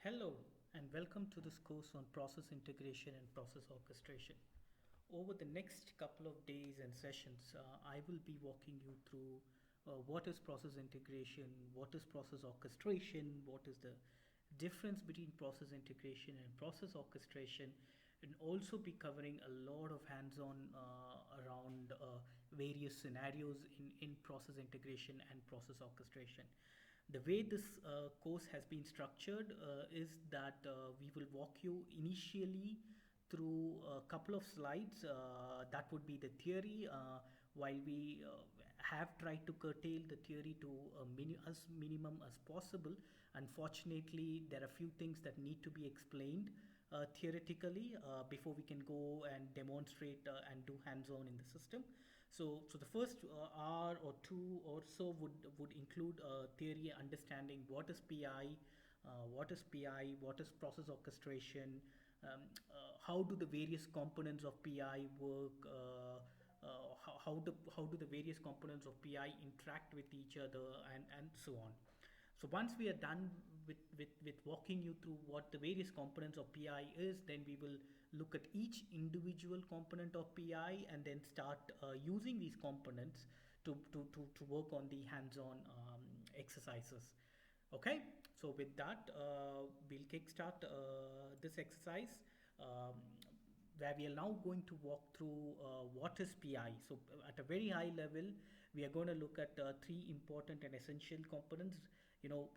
Hello and welcome to this course on process integration and process orchestration. Over the next couple of days and sessions, I will be walking you through what is process integration, what is process orchestration, what is the difference between process integration and process orchestration, and also be covering a lot of hands-on around various scenarios in process integration and process orchestration. The way this course has been structured is that we will walk you initially through a couple of slides. That would be the theory, while we have tried to curtail the theory to as minimum as possible. Unfortunately, there are a few things that need to be explained theoretically before we can go and demonstrate and do hands-on in the system. So the first hour or two or so would include theory understanding what is PI, what is PI, what is process orchestration, how do the various components of PI work, how do the various components of PI interact with each other, and so on. So once we are done with walking you through what the various components of PI is, then we will look at each individual component of PI and then start using these components to work on the hands-on exercises. Okay, so with that, we'll kickstart this exercise. Where we are now going to walk through what is PI. So at a very high level, we are going to look at three important and essential components.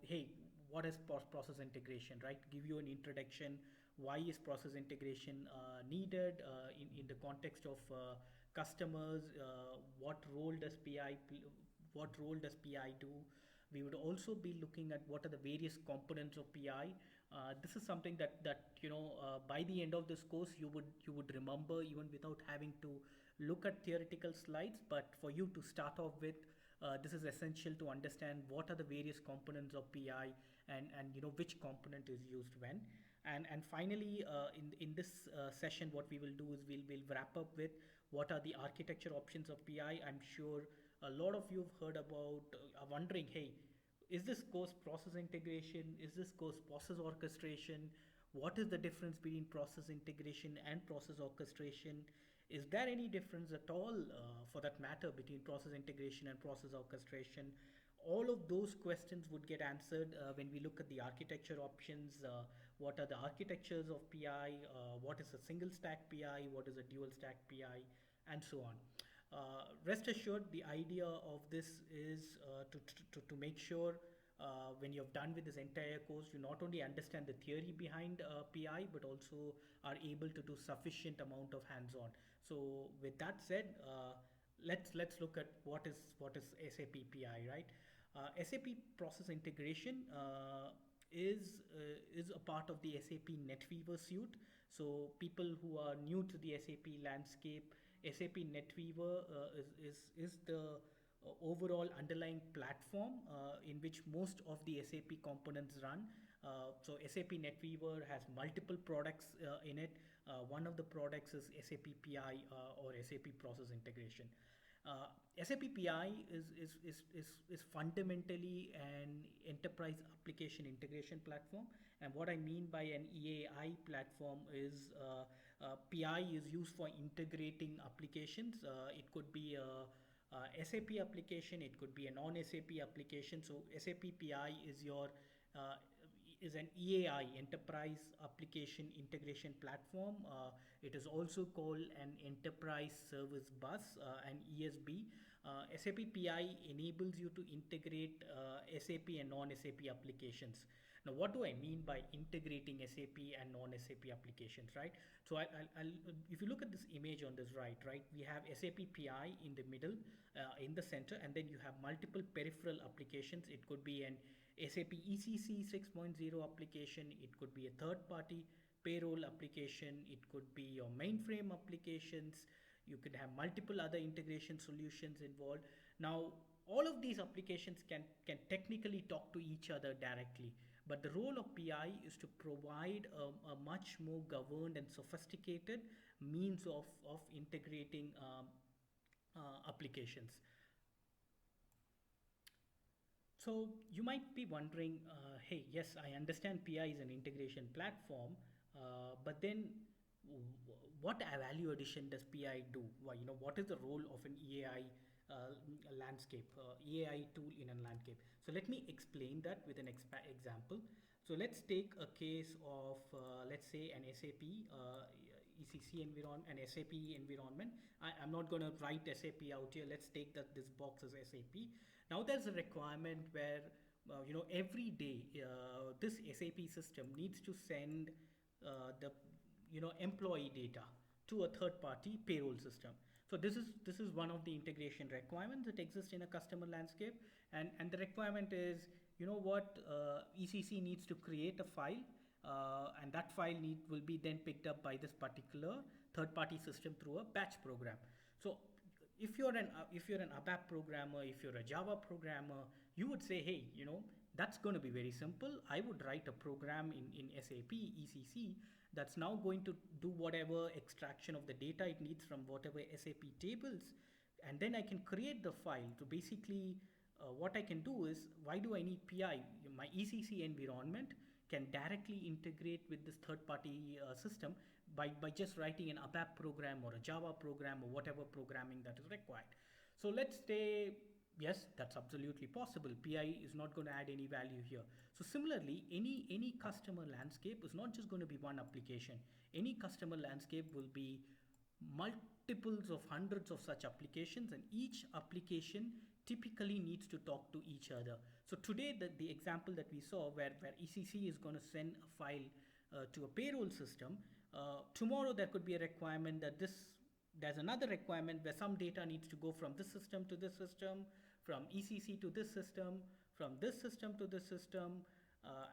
Hey, what is process integration, right? Give you an introduction. Why is process integration needed in the context of customers? What role does PI do? We would also be looking at what are the various components of PI. This is something that by the end of this course you would remember even without having to look at theoretical slides. But for you to start off with, this is essential to understand what are the various components of PI and which component is used when. And finally, in this session, what we will do is we'll wrap up with what are the architecture options of PI. I'm sure a lot of you have heard about, are wondering, hey, is this course process integration? Is this course process orchestration? What is the difference between process integration and process orchestration? Is there any difference at all, for that matter, between process integration and process orchestration? All of those questions would get answered when we look at the architecture options. What are the architectures of PI? What is a single stack PI? What is a dual stack PI? And so on. Rest assured, the idea of this is to make sure when you're done with this entire course, you not only understand the theory behind PI, but also are able to do sufficient amount of hands-on. So with that said, let's look at what is SAP PI, right? SAP Process Integration is a part of the SAP NetWeaver suite. So people who are new to the SAP landscape, SAP NetWeaver is the overall underlying platform in which most of the SAP components run. So SAP NetWeaver has multiple products in it. One of the products is SAP PI or SAP Process Integration. SAP PI is fundamentally an enterprise application integration platform, and what I mean by an EAI platform is PI is used for integrating applications. It could be a SAP application, it could be a non-SAP application. So SAP PI is an EAI, Enterprise Application Integration Platform. It is also called an Enterprise Service Bus, an ESB. SAP PI enables you to integrate SAP and non-SAP applications. Now, what do I mean by integrating SAP and non-SAP applications, right? So if you look at this image on this right, we have SAP PI in the middle, in the center, and then you have multiple peripheral applications. It could be an SAP ECC 6.0 application, it could be a third-party payroll application, it could be your mainframe applications, you could have multiple other integration solutions involved. Now, all of these applications can technically talk to each other directly, but the role of PI is to provide a much more governed and sophisticated means of integrating applications. So you might be wondering, hey, yes, I understand PI is an integration platform, but then what value addition does PI do? Why, what is the role of an EAI landscape, EAI tool in a landscape? So let me explain that with an example. So let's take a case of, let's say, an SAP ECC environment, an SAP environment. I'm not going to write SAP out here. Let's take that this box as SAP. Now there's a requirement where every day this SAP system needs to send the employee data to a third party payroll system. So this is one of the integration requirements that exist in a customer landscape, and the requirement is, ECC needs to create a file, and that file will be then picked up by this particular third party system through a batch program. So if you're an ABAP programmer, if you're a Java programmer, you would say, hey, that's going to be very simple. I would write a program in SAP ECC that's now going to do whatever extraction of the data it needs from whatever SAP tables, and then I can create the file. So basically, what I can do is, why do I need PI? My ECC environment can directly integrate with this third-party system by just writing an ABAP program or a Java program or whatever programming that is required. So let's say, yes, that's absolutely possible. PI is not going to add any value here. So similarly, any customer landscape is not just going to be one application. Any customer landscape will be multiples of hundreds of such applications, and each application typically needs to talk to each other. So today, the example that we saw where ECC is going to send a file to a payroll system, tomorrow there could be a requirement that there's another requirement where some data needs to go from this system to this system, from ECC to this system, from this system to this system,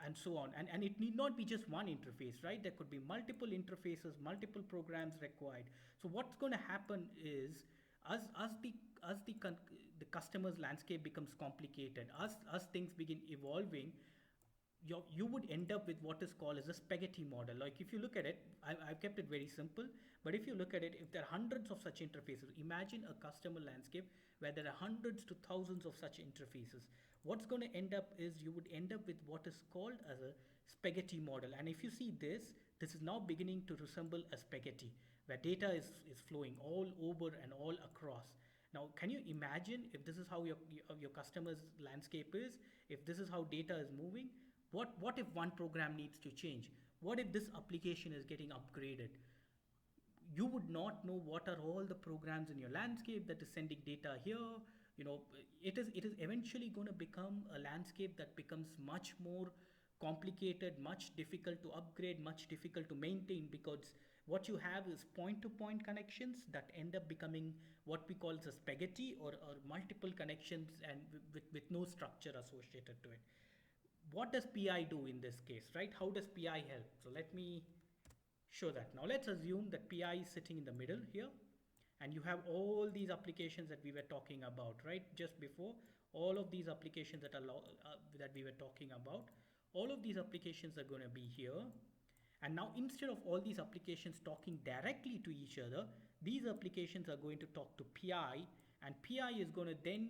and so on. And it need not be just one interface, right? There could be multiple interfaces, multiple programs required. So what's going to happen is, as the customer's landscape becomes complicated, as things begin evolving, you would end up with what is called as a spaghetti model. Like if you look at it, I've kept it very simple, but if you look at it, if there are hundreds of such interfaces, imagine a customer landscape where there are hundreds to thousands of such interfaces. What's going to end up is you would end up with what is called as a spaghetti model. And if you see this is now beginning to resemble a spaghetti where data is flowing all over and all across. Now, can you imagine if this is how your customer's landscape is, if this is how data is moving? What if one program needs to change? What if this application is getting upgraded? You would not know what are all the programs in your landscape that is sending data here. It is eventually going to become a landscape that becomes much more complicated, much difficult to upgrade, much difficult to maintain, because what you have is point-to-point connections that end up becoming what we call as a spaghetti, or multiple connections and with no structure associated to it. What does PI do in this case, right? How does PI help? So let me show that. Now let's assume that PI is sitting in the middle here, and you have all these applications that we were talking about, right? Just before, all of these applications that we were talking about, all of these applications are going to be here. And now instead of all these applications talking directly to each other, these applications are going to talk to PI, and PI is going to then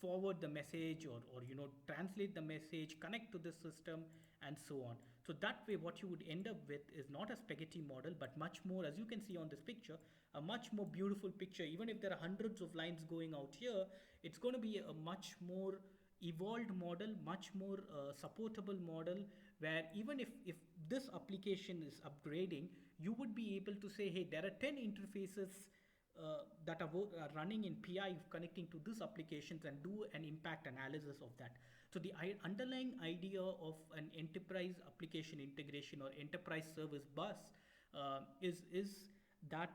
forward the message or translate the message, connect to this system, and so on. So that way what you would end up with is not a spaghetti model, but much more, as you can see on this picture, a much more beautiful picture. Even if there are hundreds of lines going out here, it's going to be a much more evolved model, much more supportable model, where even if this application is upgrading, you would be able to say, hey, there are 10 interfaces that are running in PI connecting to this applications, and do an impact analysis of that. So the underlying idea of an enterprise application integration or enterprise service bus is that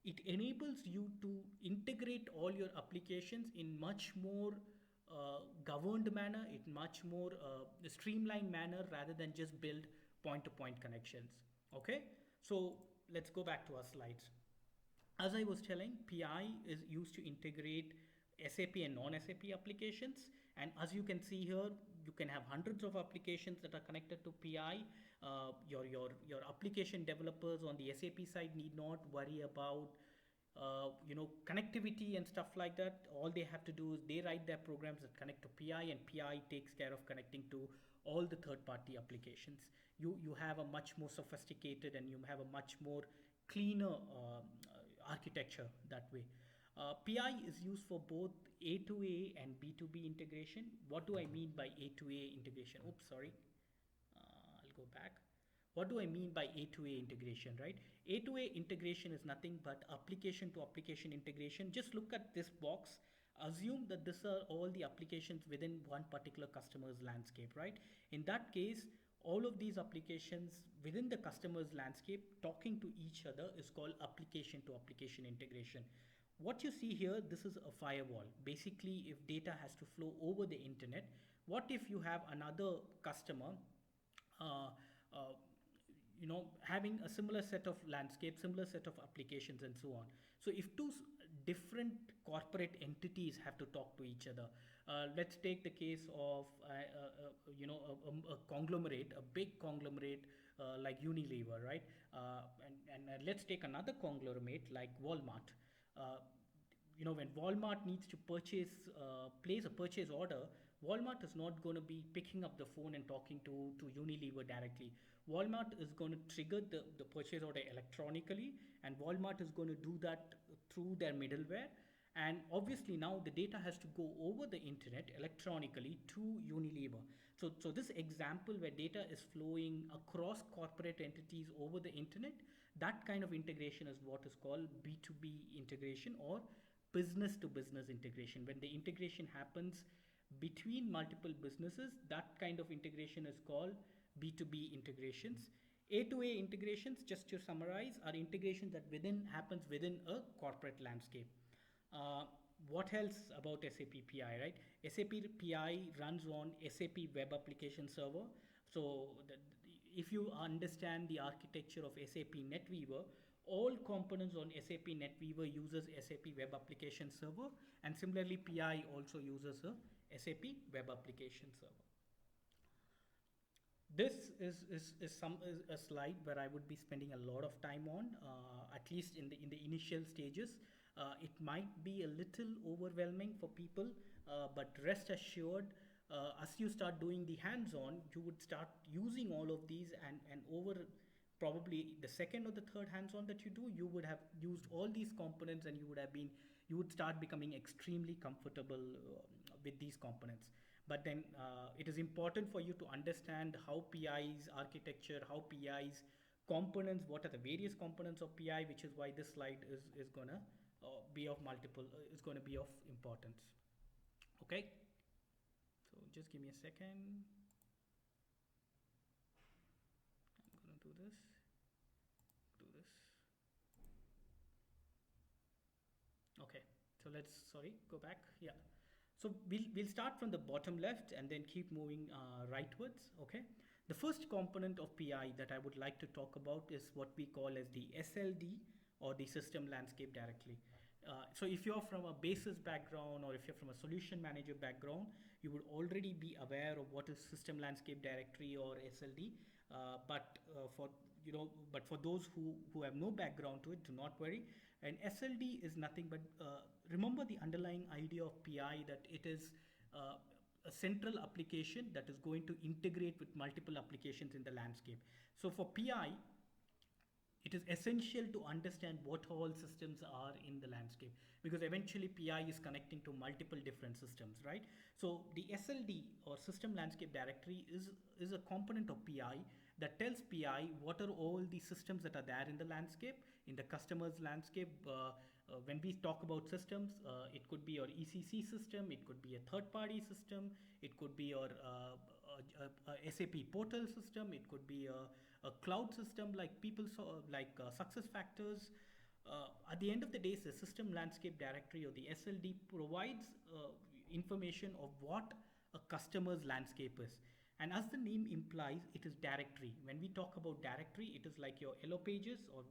it enables you to integrate all your applications in much more governed manner, in much more streamlined manner, rather than just build point-to-point connections. Okay, so let's go back to our slides. As I was telling, PI is used to integrate SAP and non-SAP applications, and as you can see here, you can have hundreds of applications that are connected to PI. Your application developers on the SAP side need not worry about connectivity and stuff like that. All they have to do is they write their programs that connect to PI, and PI takes care of connecting to all the third-party applications. You have a much more sophisticated and you have a much more cleaner architecture that way. PI is used for both A to A and B to B integration. What do I mean by A to A integration? Oops, sorry. I'll go back. What do I mean by A to A integration, right? A to A integration is nothing but application to application integration. Just look at this box. Assume that these are all the applications within one particular customer's landscape, right? In that case, all of these applications within the customer's landscape talking to each other is called application to application integration. What you see here, this is a firewall. Basically, if data has to flow over the internet, what if you have another customer uh, uh, having a similar set of landscape, similar set of applications and so on. So if two different corporate entities have to talk to each other, let's take the case of a conglomerate, a big conglomerate like Unilever, right? And let's take another conglomerate like Walmart. Uh, when Walmart needs to place a purchase order, Walmart is not going to be picking up the phone and talking to Unilever directly. Walmart is going to trigger the purchase order electronically, and Walmart is going to do that through their middleware. And obviously now the data has to go over the internet electronically to Unilever. So this example where data is flowing across corporate entities over the internet, that kind of integration is what is called B2B integration or business to business integration. When the integration happens between multiple businesses, that kind of integration is called B2B integrations. A to A integrations, just to summarize, are integrations that happens within a corporate landscape. What else about SAP PI, right? SAP PI runs on SAP Web Application Server. So if you understand the architecture of SAP NetWeaver, all components on SAP NetWeaver uses SAP Web Application Server, and similarly PI also uses a SAP Web Application Server. This is a slide where I would be spending a lot of time on, at least in the initial stages. It might be a little overwhelming for people, but rest assured, as you start doing the hands-on, you would start using all of these, and over probably the second or the third hands-on that you do, you would have used all these components, and you would start becoming extremely comfortable with these components. But then it is important for you to understand how PI's architecture, how PI's components, what are the various components of PI, which is why this slide is gonna be of is gonna be of importance. Okay. So just give me a second. I'm gonna do this. Okay. So go back. Yeah. So we'll start from the bottom left and then keep moving rightwards, okay? The first component of PI that I would like to talk about is what we call as the SLD, or the System Landscape Directory. So if you're from a basis background, or if you're from a solution manager background, you would already be aware of what is System Landscape Directory or SLD. But for those who have no background to it, do not worry. And SLD is nothing but, remember the underlying idea of PI, that it is a central application that is going to integrate with multiple applications in the landscape. So for PI, it is essential to understand what all systems are in the landscape, because eventually PI is connecting to multiple different systems, right? So the SLD, or System Landscape Directory, is a component of PI that tells PI what are all the systems that are there in the landscape, in the customer's landscape. When we talk about systems, it could be your ECC system, it could be a third-party system, it could be your a SAP portal system, it could be a cloud system like SuccessFactors. At the end of the day, the System Landscape Directory, or the SLD, provides information of what a customer's landscape is. And as the name implies, it is directory. When we talk about directory, it is like your yellow pages, or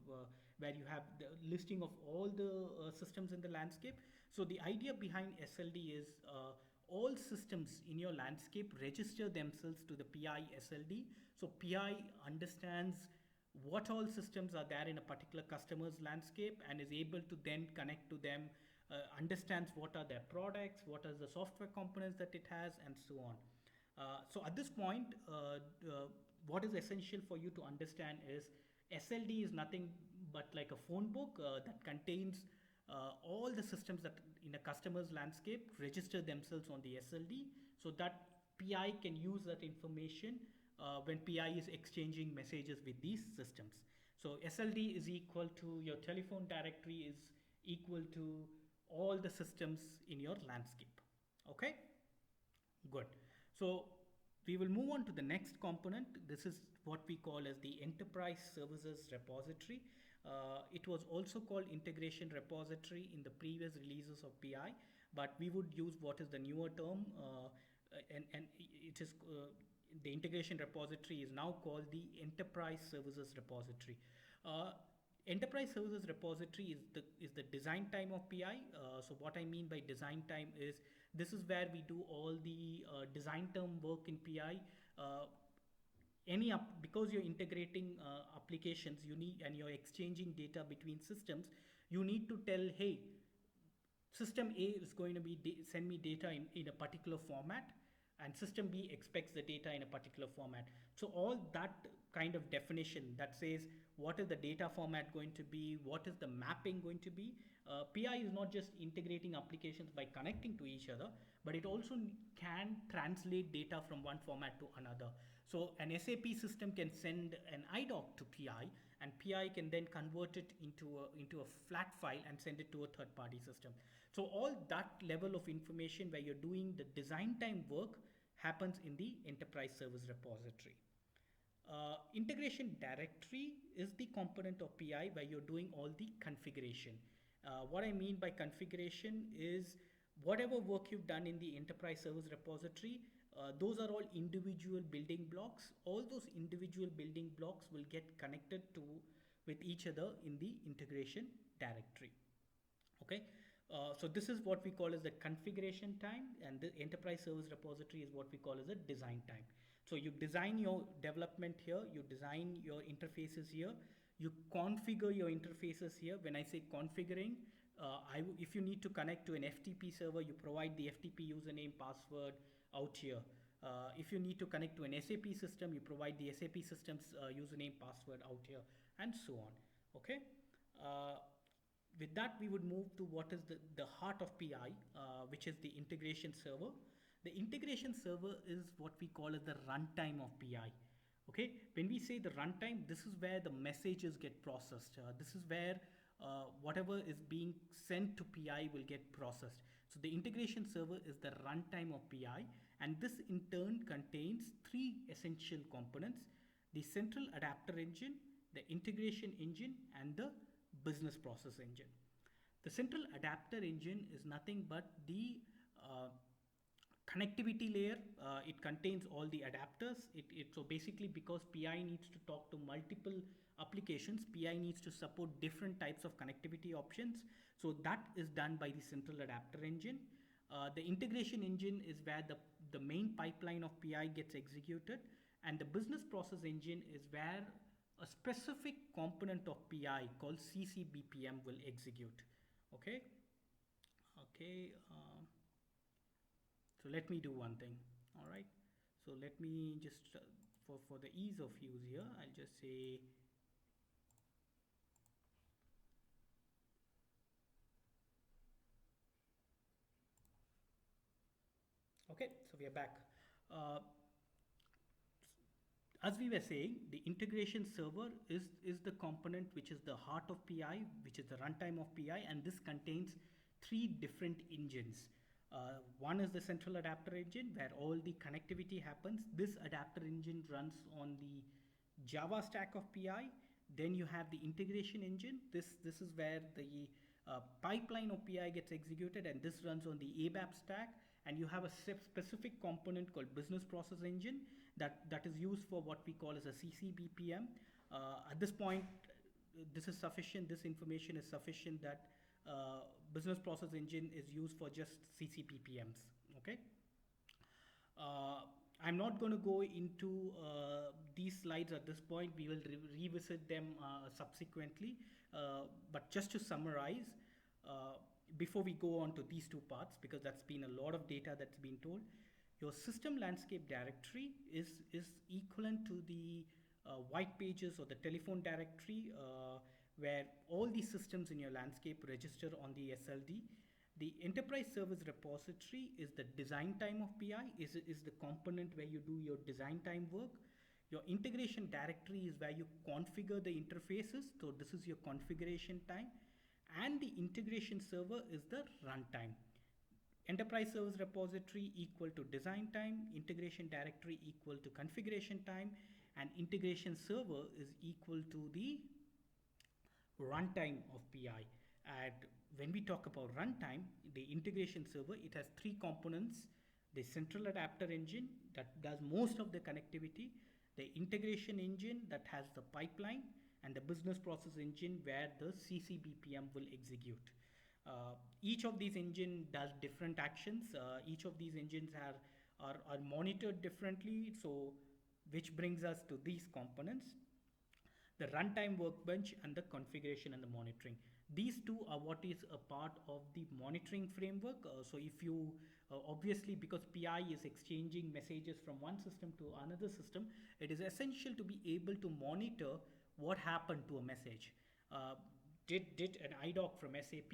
where you have the listing of all the systems in the landscape. So the idea behind SLD is all systems in your landscape register themselves to the PI SLD. So PI understands what all systems are there in a particular customer's landscape, and is able to then connect to them, understands what are their products, what are the software components that it has, and so on. So at this point, what is essential for you to understand is SLD is nothing but like a phone book that contains all the systems that in a customer's landscape register themselves on the SLD, so that PI can use that information when PI is exchanging messages with these systems. So SLD is equal to your telephone directory is equal to all the systems in your landscape. Okay, good. So we will move on to the next component. This is what we call as the enterprise services repository. It was also called integration repository in the previous releases of PI, but we would use what is the newer term, and it is the integration repository is now called the enterprise services repository. Enterprise services repository is the design time of PI. So what I mean by design time is this is where we do all the design term work in PI. Because you're integrating applications, you need, and you're exchanging data between systems, you need to tell, hey, system A is going to be send me data in a particular format, and system B expects the data in a particular format. So all that kind of definition that says what is the data format going to be, what is the mapping going to be. PI is not just integrating applications by connecting to each other, but it also can translate data from one format to another. So an SAP system can send an IDOC to PI, and PI can then convert it into a flat file and send it to a third-party system. So all that level of information where you're doing the design time work happens in the enterprise service repository. Integration directory is the component of PI where you're doing all the configuration. What I mean by configuration is whatever work you've done in the enterprise service repository, those are all individual building blocks. All those individual building blocks will get connected with each other in the integration directory. Okay. So this is what we call as the configuration time, and the enterprise service repository is what we call as a design time. So you design your development here, you design your interfaces here, you configure your interfaces here. When I say configuring, if you need to connect to an FTP server, you provide the FTP username, password out here. If you need to connect to an SAP system, you provide the SAP system's username, password out here, and so on. Okay. With that, we would move to what is the heart of PI, which is the integration server. The integration server is what we call as the runtime of PI. Okay, when we say the runtime, this is where the messages get processed. This is where whatever is being sent to PI will get processed. So the integration server is the runtime of PI, and this in turn contains three essential components: the central adapter engine, the integration engine, and the business process engine. The central adapter engine is nothing but the connectivity layer. It contains all the adapters. So basically, because PI needs to talk to multiple applications, PI needs to support different types of connectivity options. So that is done by the central adapter engine. The integration engine is where the main pipeline of PI gets executed, and the business process engine is where a specific component of PI called CCBPM will execute. Okay. So let me do one thing. All right. So let me just for the ease of use here, I'll just say okay. So we are back. As we were saying, the integration server is the component which is the heart of PI, which is the runtime of PI, and this contains three different engines. One is the central adapter engine where all the connectivity happens. This adapter engine runs on the Java stack of PI. Then you have the integration engine. This is where the pipeline of PI gets executed, and this runs on the ABAP stack. And you have a specific component called business process engine that is used for what we call as a CCBPM. At this point, this is sufficient. This information is sufficient that business process engine is used for just CCBPMs. Okay. I'm not going to go into these slides slides at this point. We will revisit them subsequently. But just to summarize, uh, before we go on to these two parts, because that's been a lot of data that's been told, your system landscape directory is equivalent to the white pages or the telephone directory, where all the systems in your landscape register on the SLD. The enterprise service repository is the design time of PI, is the component where you do your design time work. Your integration directory is where you configure the interfaces, so this is your configuration time. And the integration server is the runtime. Enterprise service repository equal to design time, integration directory equal to configuration time, and integration server is equal to the runtime of PI. And when we talk about runtime, the integration server, it has three components: the central adapter engine that does most of the connectivity, the integration engine that has the pipeline, and the business process engine where the CCBPM will execute. Each of these engine does different actions. Each of these engines are monitored differently. So, which brings us to these components: the runtime workbench and the configuration and the monitoring. These two are what is a part of the monitoring framework. So if you obviously, because PI is exchanging messages from one system to another system, it is essential to be able to monitor what happened to a message. Did an IDOC from SAP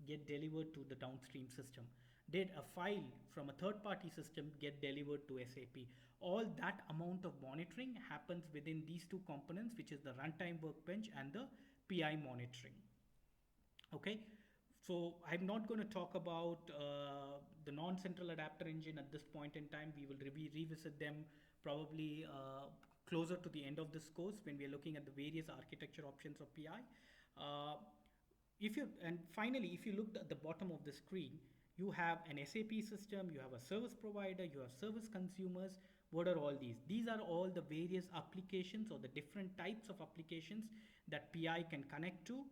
get delivered to the downstream system? Did a file from a third-party system get delivered to SAP? All that amount of monitoring happens within these two components, which is the runtime workbench and the PI monitoring. Okay, so I'm not going to talk about the non-central adapter engine at this point in time. We will revisit them probably closer to the end of this course when we are looking at the various architecture options of PI. And finally, if you look at the bottom of the screen, you have an SAP system, you have a service provider, you have service consumers. What are all these? These are all the various applications or the different types of applications that PI can connect to.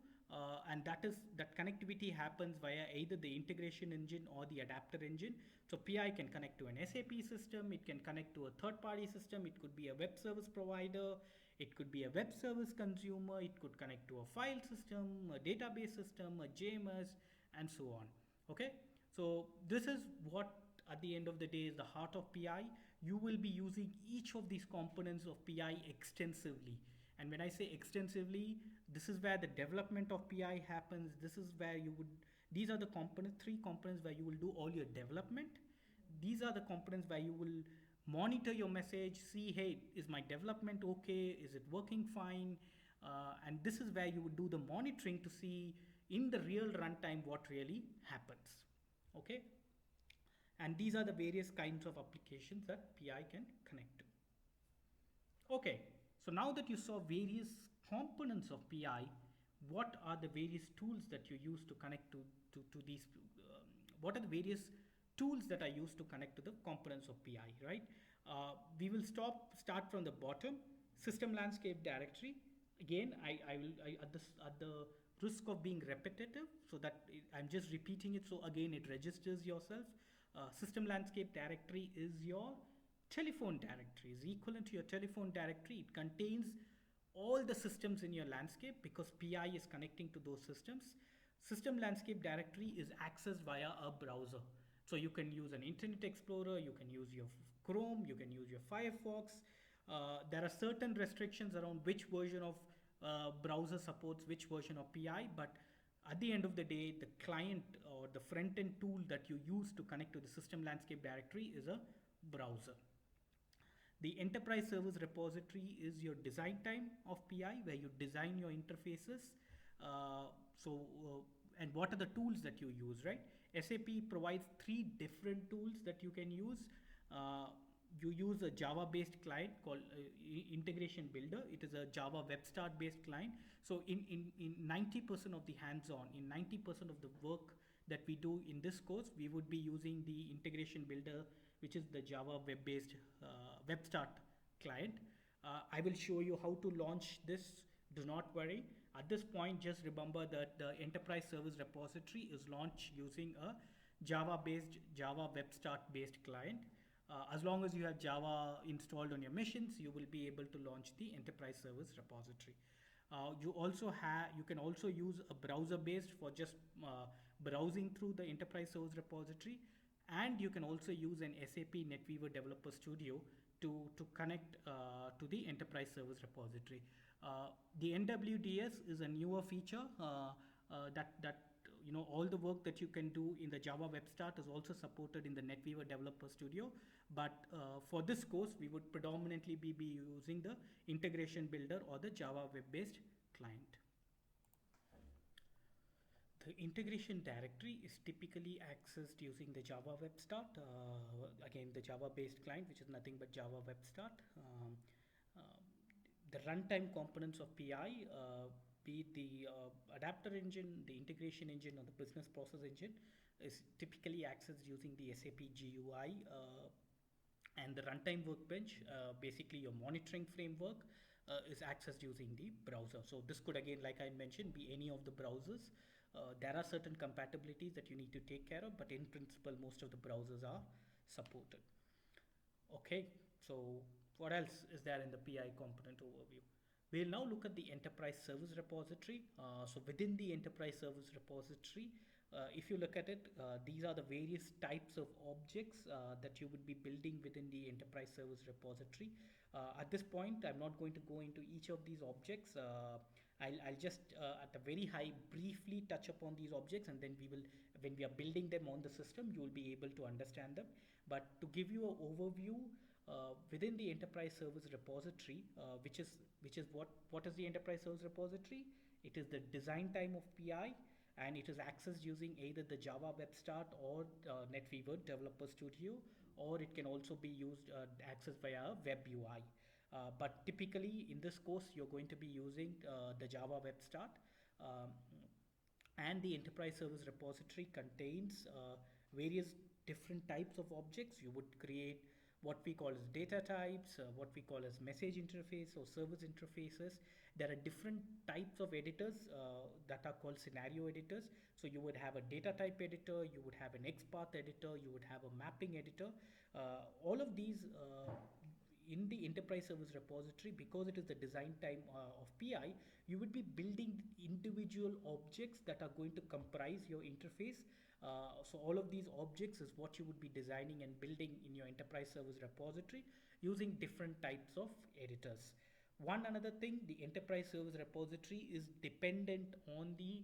And that connectivity happens via either the integration engine or the adapter engine. So PI can connect to an SAP system, it can connect to a third-party system, it could be a web service provider, it could be a web service consumer, it could connect to a file system, a database system, a JMS, and so on. Okay, so this is what at the end of the day is the heart of PI. You will be using each of these components of PI extensively. And when I say extensively, this is where the development of PI happens. This is where these are the three components where you will do all your development. These are the components where you will monitor your message, see, hey, is my development okay? Is it working fine? And this is where you would do the monitoring to see in the real runtime what really happens. Okay? And these are the various kinds of applications that PI can connect to. Okay. So now that you saw various components of PI, what are the various tools that you use to connect to these? What are the various tools that are used to connect to the components of PI, right? We will start from the bottom. System landscape directory. Again, I will at the risk of being repetitive, so that I'm just repeating it. So again, it registers yourself. System landscape directory is your telephone directory, is equivalent to your telephone directory. It contains all the systems in your landscape because PI is connecting to those systems. System landscape directory is accessed via a browser. So you can use an Internet Explorer, you can use your Chrome, you can use your Firefox. There are certain restrictions around which version of browser supports which version of PI, but at the end of the day, the client or the front-end tool that you use to connect to the system landscape directory is a browser. The enterprise service repository is your design time of PI, where you design your interfaces. And what are the tools that you use, right? SAP provides 3 different tools that you can use. You use a Java-based client called Integration Builder. It is a Java WebStart-based client. So in 90% of the hands-on, in 90% of the work that we do in this course, we would be using the Integration Builder, which is the Java web-based WebStart client. I will show you how to launch this. Do not worry. At this point, just remember that the enterprise service repository is launched using a Java WebStart-based client. As long as you have Java installed on your machines, you will be able to launch the enterprise service repository. You can also use a browser based for just browsing through the enterprise service repository, and you can also use an SAP NetWeaver Developer Studio to connect to the enterprise service repository. The NWDS is a newer feature that all the work that you can do in the Java Web Start is also supported in the NetWeaver Developer Studio. But for this course, we would predominantly be using the integration builder or the Java web-based client. The integration directory is typically accessed using the Java Web Start. Again, the Java-based client, which is nothing but Java Web Start. The runtime components of PI, be it the adapter engine, the integration engine, or the business process engine, is typically accessed using the SAP GUI, and the runtime workbench, basically your monitoring framework, is accessed using the browser. So this could, again, like I mentioned, be any of the browsers. There are certain compatibilities that you need to take care of, but in principle, most of the browsers are supported. Okay, so what else is there in the PI component overview? We'll now look at the enterprise service repository. So within the enterprise service repository, if you look at it, these are the various types of objects that you would be building within the enterprise service repository. At this point, I'm not going to go into each of these objects. I'll just at a very high briefly touch upon these objects, and then when we are building them on the system, you will be able to understand them. But to give you an overview, within the enterprise service repository, which is what is the enterprise service repository? It is the design time of PI, and it is accessed using either the Java Web Start or NetWeaver Developer Studio, or it can also be used accessed via Web UI. But typically in this course, you're going to be using the Java Web Start, and the enterprise service repository contains various different types of objects. You would create what we call as data types, what we call as message interface or service interfaces. There are different types of editors that are called scenario editors. So you would have a data type editor, you would have an XPath editor, you would have a mapping editor. All of these in the enterprise service repository, because it is the design time of PI, you would be building individual objects that are going to comprise your interface. So all of these objects is what you would be designing and building in your enterprise service repository using different types of editors. One another thing, the enterprise service repository is dependent on the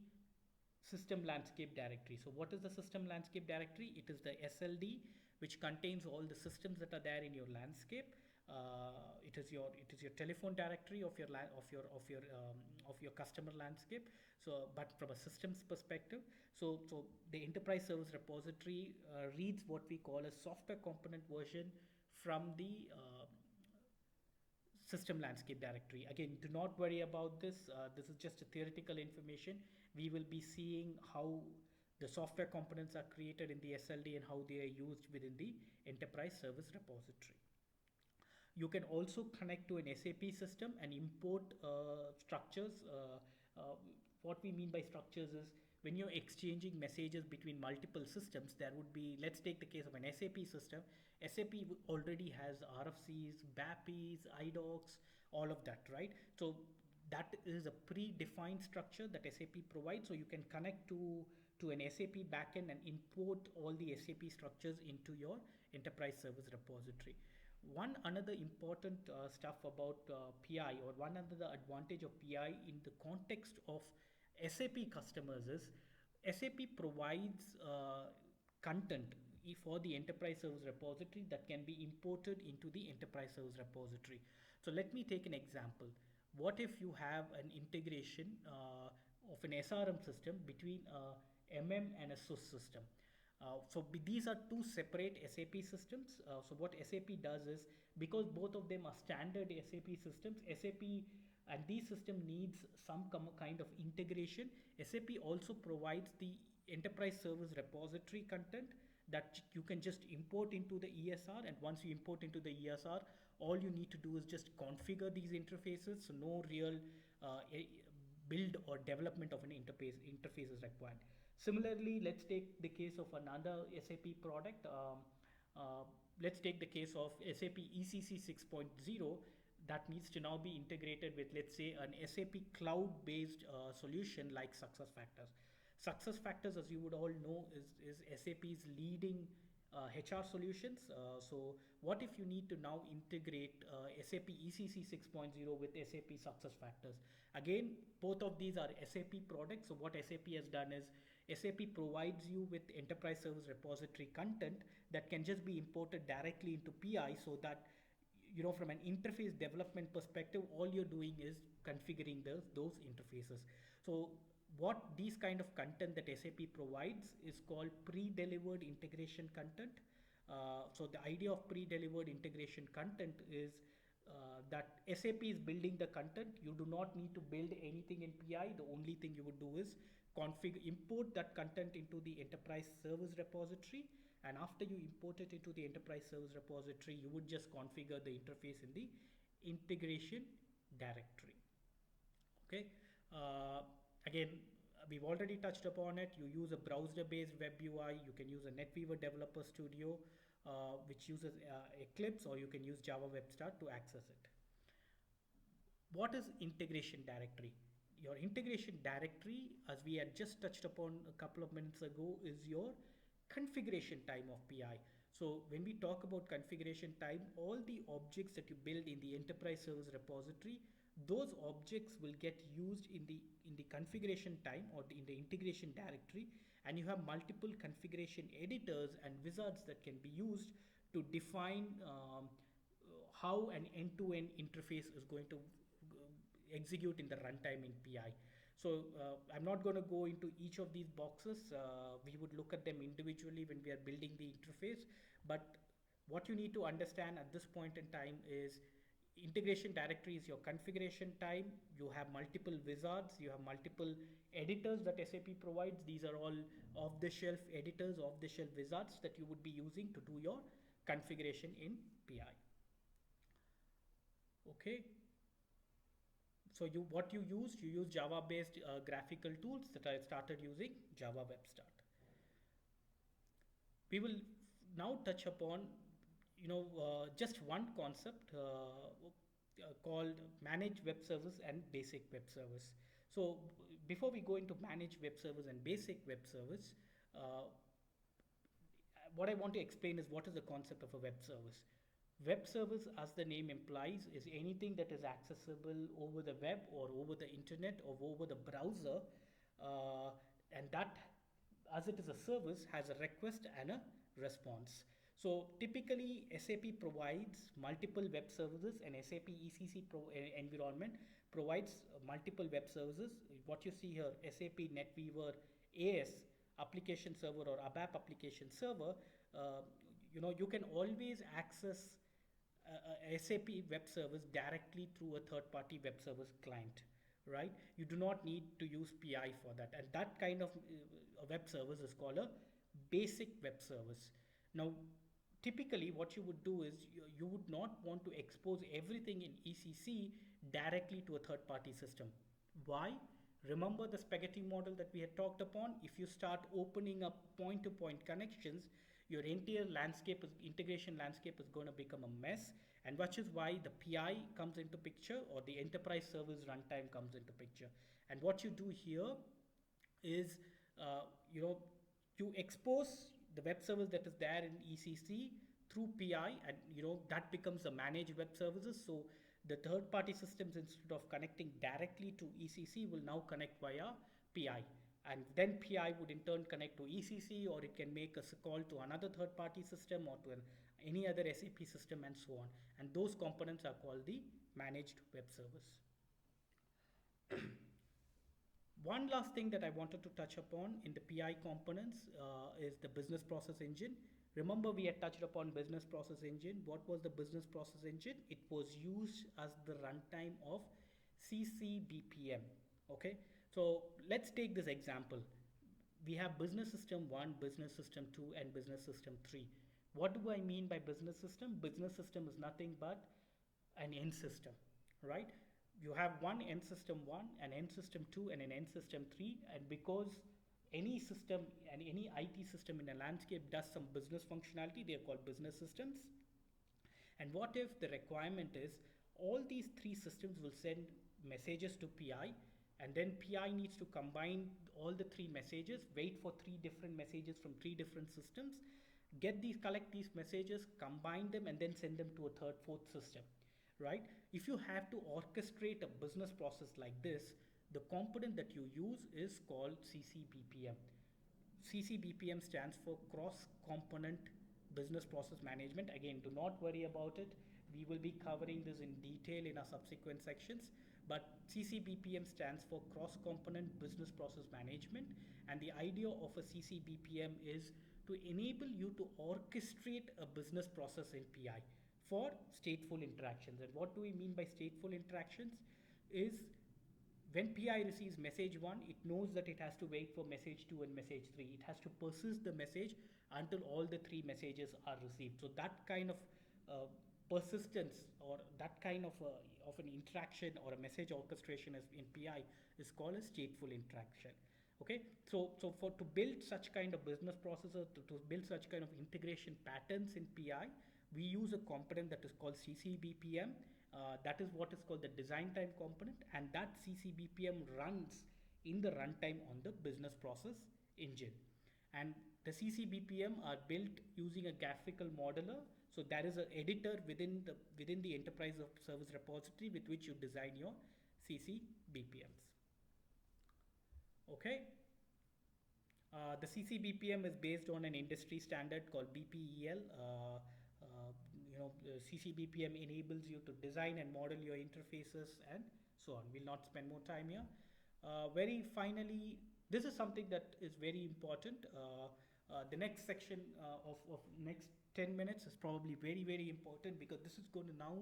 system landscape directory. So what is the system landscape directory? It is the SLD, which contains all the systems that are there in your landscape. It is your telephone directory of your customer landscape. So, but from a systems perspective, so the enterprise service repository reads what we call a software component version from the system landscape directory. Again, do not worry about this. This is just a theoretical information. We will be seeing how the software components are created in the SLD and how they are used within the enterprise service repository. You can also connect to an SAP system and import structures. What we mean by structures is when you're exchanging messages between multiple systems, there would be, let's take the case of an SAP system. SAP already has RFCs, BAPIs, IDOCs, all of that, right? So that is a predefined structure that SAP provides. So you can connect to an SAP backend and import all the SAP structures into your enterprise service repository. One another important stuff about PI, or one another advantage of PI in the context of SAP customers is SAP provides content for the enterprise service repository that can be imported into the enterprise service repository. So let me take an example. What if you have an integration of an SRM system between a MM and a SUS system? So these are two separate SAP systems. So what SAP does is, because both of them are standard SAP systems, SAP and these system needs some kind of integration. SAP also provides the enterprise service repository content that you can just import into the ESR, and once you import into the ESR, all you need to do is just configure these interfaces. So no real build or development of an interface is required. Similarly, let's take the case of another SAP product. let's take the case of SAP ECC 6.0 that needs to now be integrated with, let's say, an SAP cloud-based solution like SuccessFactors. SuccessFactors, as you would all know, is SAP's leading HR solutions. So what if you need to now integrate SAP ECC 6.0 with SAP SuccessFactors? Again, both of these are SAP products. So what SAP has done is SAP provides you with enterprise service repository content that can just be imported directly into PI, so that from an interface development perspective, all you're doing is configuring those interfaces. So what these kind of content that SAP provides is called pre-delivered integration content. So the idea of pre-delivered integration content is that SAP is building the content. You do not need to build anything in PI. The only thing you would do is import that content into the enterprise service repository, and after you import it into the enterprise service repository, you would just configure the interface in the integration directory. Okay. Again, we've already touched upon it. You use a browser-based web UI. You can use a NetWeaver Developer Studio, which uses Eclipse, or you can use Java Web Start to access it. What is integration directory? Your integration directory, as we had just touched upon a couple of minutes ago, is your configuration time of PI. So when we talk about configuration time, all the objects that you build in the enterprise service repository, those objects will get used in the configuration time or in the integration directory, and you have multiple configuration editors and wizards that can be used to define how an end-to-end interface is going to execute in the runtime in PI. So I'm not going to go into each of these boxes. We would look at them individually when we are building the interface. But what you need to understand at this point in time is integration directory is your configuration time. You have multiple wizards. You have multiple editors that SAP provides. These are all off-the-shelf editors, off-the-shelf wizards that you would be using to do your configuration in PI. Okay. So what you use Java-based graphical tools that I started using, Java Web Start. We will now touch upon, just one concept called managed web service and basic web service. So before we go into managed web service and basic web service, what I want to explain is what is the concept of a web service. Web service, as the name implies, is anything that is accessible over the web or over the internet or over the browser, and that, as it is a service, has a request and a response. So typically SAP provides multiple web services, and SAP ECC environment provides multiple web services. What you see here, SAP NetWeaver AS application server or ABAP application server, you can always access a SAP web service directly through a third-party web service client, right? You do not need to use PI for that, and that kind of a web service is called a basic web service. Now, typically what you would do is you would not want to expose everything in ECC directly to a third-party system. Why? Remember the spaghetti model that we had talked upon? If you start opening up point-to-point connections, your entire integration landscape is going to become a mess, and which is why the PI comes into picture, or the enterprise service runtime comes into picture. And what you do here is, you expose the web service that is there in ECC through PI, and that becomes a managed web services. So the third-party systems, instead of connecting directly to ECC, will now connect via PI. And then PI would in turn connect to ECC, or it can make a call to another third-party system or to any other SAP system, and so on. And those components are called the managed web service. One last thing that I wanted to touch upon in the PI components is the business process engine. Remember, we had touched upon business process engine. What was the business process engine? It was used as the runtime of CCBPM. Okay. So let's take this example. We have business system 1, business system 2, and business system 3. What do I mean by business system? Business system is nothing but an end system, right? You have one end system 1, an end system 2, and an end system 3, and because any system and any IT system in a landscape does some business functionality. They are called business systems. And what if the requirement is all these three systems will send messages to PI, and then PI needs to combine all the three messages, wait for three different messages from three different systems, collect these messages, combine them, and then send them to a third, fourth system, right? If you have to orchestrate a business process like this, the component that you use is called CCBPM. CCBPM stands for Cross Component Business Process Management. Again, do not worry about it. We will be covering this in detail in our subsequent sections. But CCBPM stands for Cross Component Business Process Management. And the idea of a CCBPM is to enable you to orchestrate a business process in PI for stateful interactions. And what do we mean by stateful interactions? Is when PI receives message 1, it knows that it has to wait for message 2 and message 3. It has to persist the message until all the three messages are received. So that kind of persistence, or that kind of an interaction or a message orchestration in PI is called a stateful interaction. Okay, so to build such kind of business processes, to build such kind of integration patterns in PI, we use a component that is called CCBPM. That is what is called the design time component, and that CCBPM runs in the runtime on the business process engine. And the CCBPM are built using a graphical modeler. So there is an editor within the enterprise of service repository with which you design your CCBPMs. Okay. The CCBPM is based on an industry standard called BPEL. CCBPM enables you to design and model your interfaces and so on. We'll not spend more time here. Very finally, this is something that is very important. The next section of next 10 minutes is probably very, very important, because this is going to now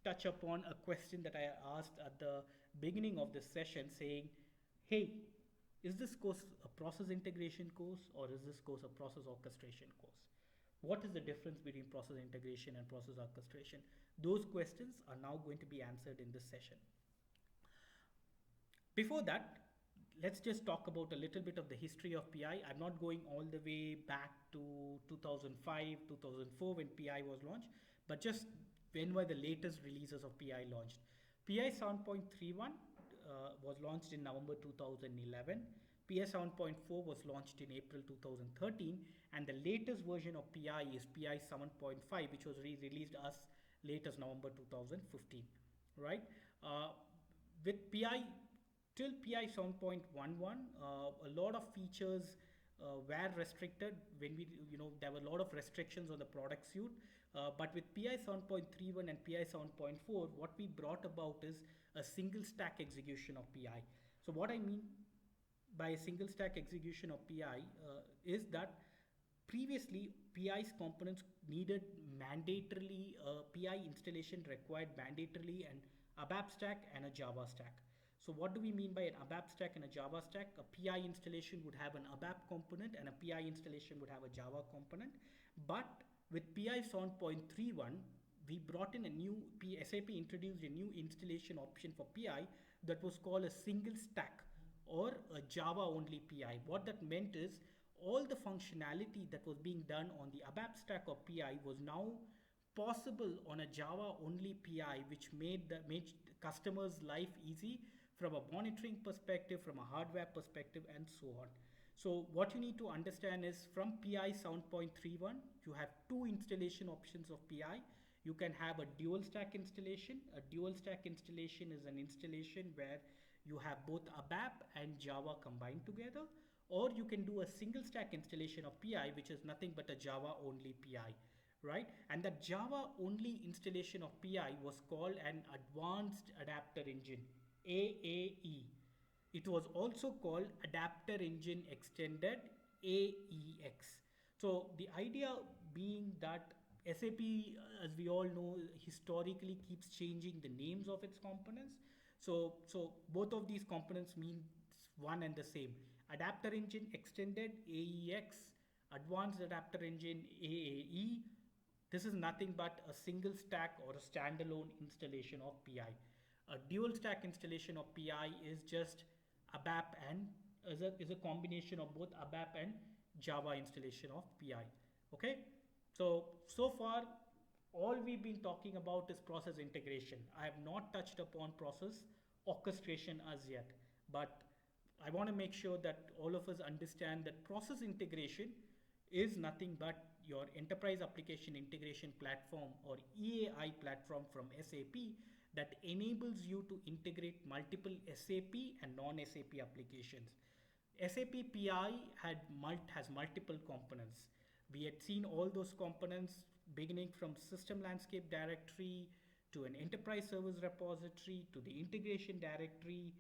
touch upon a question that I asked at the beginning of this session, saying, hey, is this course a process integration course, or is this course a process orchestration course? What is the difference between process integration and process orchestration? Those questions are now going to be answered in this session. Before that, let's just talk about a little bit of the history of PI. I'm not going all the way back to 2005, 2004 when PI was launched, but just when were the latest releases of PI launched. PI 7.31 was launched in November 2011. PI 7.4 was launched in April 2013, and the latest version of PI is PI 7.5, which was released as late as November 2015, right? With PI, till PI 7.11, a lot of features were restricted. There were a lot of restrictions on the product suite, but with PI 7.31 and PI 7.4, what we brought about is a single stack execution of PI. So what I mean by a single stack execution of PI is that previously PI's components needed mandatorily, PI installation required mandatorily an ABAP stack and a Java stack. So what do we mean by an ABAP stack and a Java stack? A PI installation would have an ABAP component and a PI installation would have a Java component. But with PI 7.31, we brought in SAP introduced a new installation option for PI that was called a single stack or a Java only PI. What that meant is all the functionality that was being done on the ABAP stack of PI was now possible on a Java only PI, which made customers' life easy from a monitoring perspective, from a hardware perspective, and so on. So what you need to understand is from PI 7.31, you have two installation options of PI. You can have a dual stack installation. A dual stack installation is an installation where you have both ABAP and Java combined together, or you can do a single stack installation of PI, which is nothing but a Java only PI, right? And that Java only installation of PI was called an Advanced Adapter Engine, AAE. It was also called Adapter Engine Extended, AEX. So the idea being that SAP, as we all know, historically keeps changing the names of its components. So both of these components mean one and the same. Adapter Engine Extended, AEX, Advanced Adapter Engine, AAE. This is nothing but a single stack or a standalone installation of PI. A dual stack installation of PI is just ABAP and is a combination of both ABAP and Java installation of PI. Okay, so far all we've been talking about is process integration. I have not touched upon process orchestration as yet, but I want to make sure that all of us understand that process integration is nothing but your enterprise application integration platform, or EAI platform from SAP, that enables you to integrate multiple SAP and non-SAP applications. SAP PI has multiple components. We had seen all those components beginning from system landscape directory to an enterprise service repository to the integration directory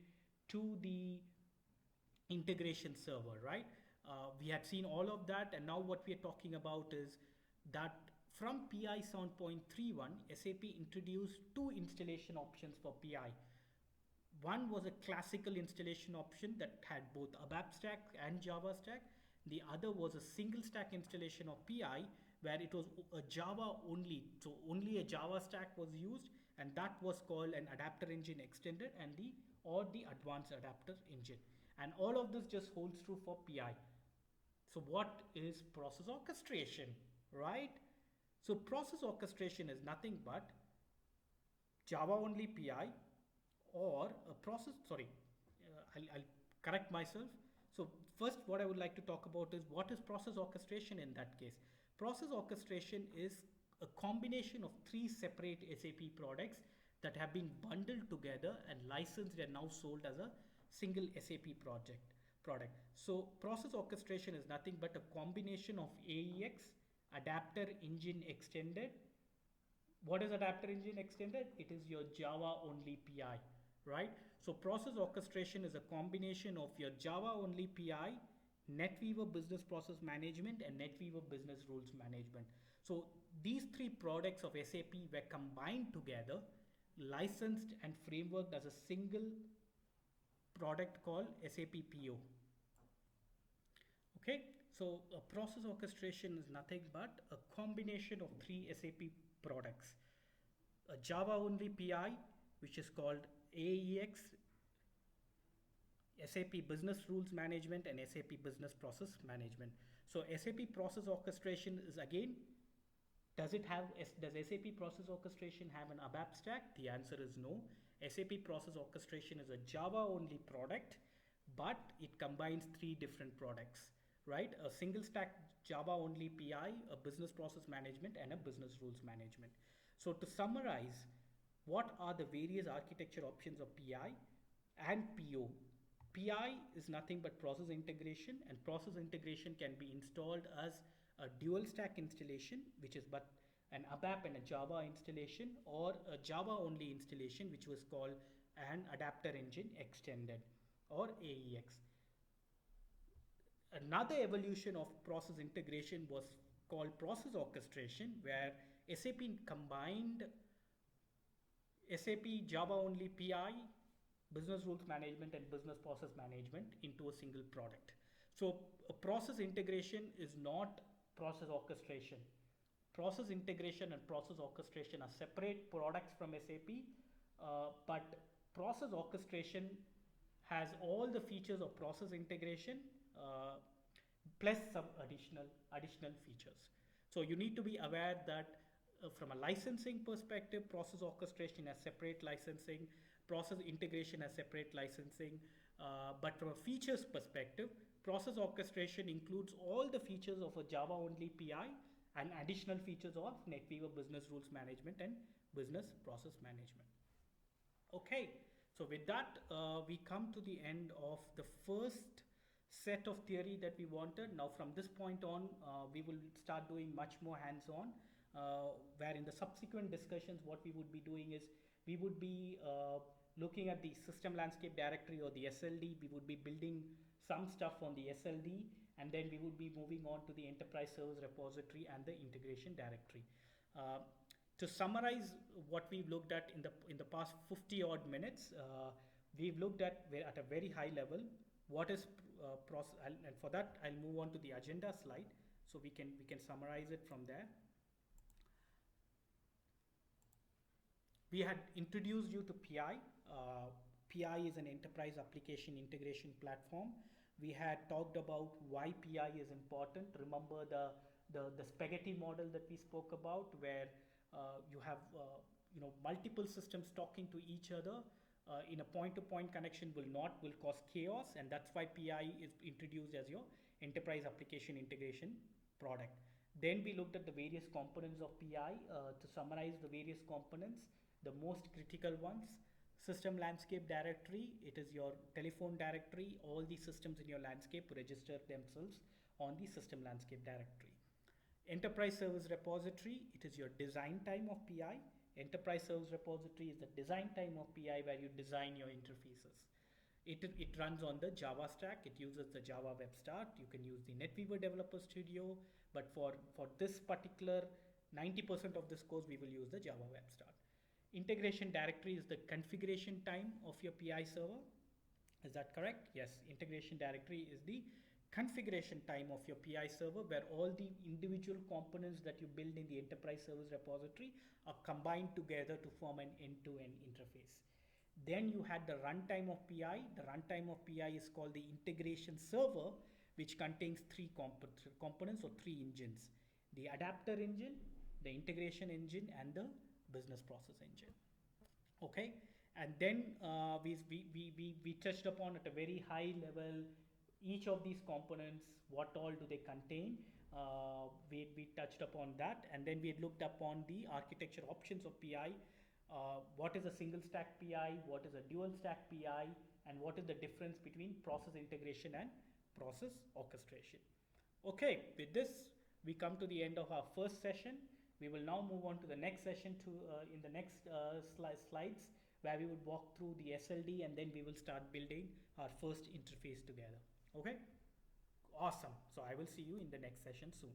to the integration server, right? We had seen all of that, and now what we are talking about is that from PI 7.31, SAP introduced two installation options for PI. One was a classical installation option that had both ABAP stack and Java stack. The other was a single stack installation of PI, where it was a Java only. So only a Java stack was used, and that was called an adapter engine extended and the advanced adapter engine. And all of this just holds true for PI. So what is process orchestration, right? So process orchestration is nothing but Java only PI, or a process, I'll correct myself. So first, what I would like to talk about is what is process orchestration in that case. Process orchestration is a combination of three separate SAP products that have been bundled together and licensed and now sold as a single SAP product. So process orchestration is nothing but a combination of AEX, adapter engine extended. What is adapter engine extended? It is your Java only PI, right? So process orchestration is a combination of your Java only PI, NetWeaver Business Process Management, and NetWeaver Business Rules Management. So these three products of SAP were combined together, licensed and frameworked as a single product called SAP PO. Okay, so a process orchestration is nothing but a combination of three SAP products. A Java only PI, which is called AEX, SAP Business Rules Management, and SAP Business Process Management. So SAP Process Orchestration is, again, does SAP Process Orchestration have an ABAP stack? The answer is no. SAP Process Orchestration is a Java only product, but it combines three different products, right? A single stack Java only PI, a Business Process Management, and a Business Rules Management. So to summarize, what are the various architecture options of PI and PO? PI is nothing but process integration, and process integration can be installed as a dual stack installation, which is but an ABAP and a Java installation, or a Java only installation, which was called an adapter engine extended, or AEX. Another evolution of process integration was called process orchestration, where SAP combined SAP Java only PI, Business Rules Management, and Business Process Management into a single product. So a process integration is not process orchestration. Process integration and process orchestration are separate products from SAP, but process orchestration has all the features of process integration plus some additional features. So you need to be aware that from a licensing perspective, process orchestration has separate licensing, process integration has separate licensing, but from a features perspective, process orchestration includes all the features of a Java only PI and additional features of NetWeaver Business Rules Management and Business Process Management. Okay, so with that, we come to the end of the first set of theory that we wanted. Now from this point on, we will start doing much more hands-on, where in the subsequent discussions, what we would be doing is we would be looking at the system landscape directory, or the SLD. We would be building some stuff on the SLD, and then we would be moving on to the enterprise service repository and the integration directory. To summarize what we've looked at in the past 50 odd minutes, we've looked at a very high level what is process, and for that I'll move on to the agenda slide so we can summarize it from there. We had introduced you to PI. PI is an enterprise application integration platform We had talked about why PI is important. Remember the spaghetti model that we spoke about, where you have multiple systems talking to each other in a point-to-point connection will cause chaos, and that's why PI is introduced as your enterprise application integration product. Then we looked at the various components of PI. To summarize the various components, the most critical ones: system landscape directory, it is your telephone directory. All the systems in your landscape register themselves on the system landscape directory. Enterprise service repository, it is your design time of PI. Enterprise service repository is the design time of PI, where you design your interfaces. It runs on the Java stack. It uses the Java Web Start. You can use the NetWeaver Developer Studio, but for this particular 90% of this course, we will use the Java Web Start. Integration directory is the configuration time of your PI server. Is that correct? Yes, integration directory is the configuration time of your PI server, where all the individual components that you build in the enterprise service repository are combined together to form an end-to-end interface. Then you had the runtime of PI. The runtime of PI is called the integration server, which contains three components or three engines: the adapter engine, the integration engine, and the business process engine. Okay, and then we touched upon at a very high level each of these components, what all do they contain. We touched upon that, and then we looked upon the architecture options of PI. What is a single stack PI, what is a dual stack PI, and what is the difference between process integration and process orchestration. Okay, with this we come to the end of our first session. We will now move on to the next session in the next slides, where we would walk through the SLD, and then we will start building our first interface together. Okay, awesome. So I will see you in the next session soon.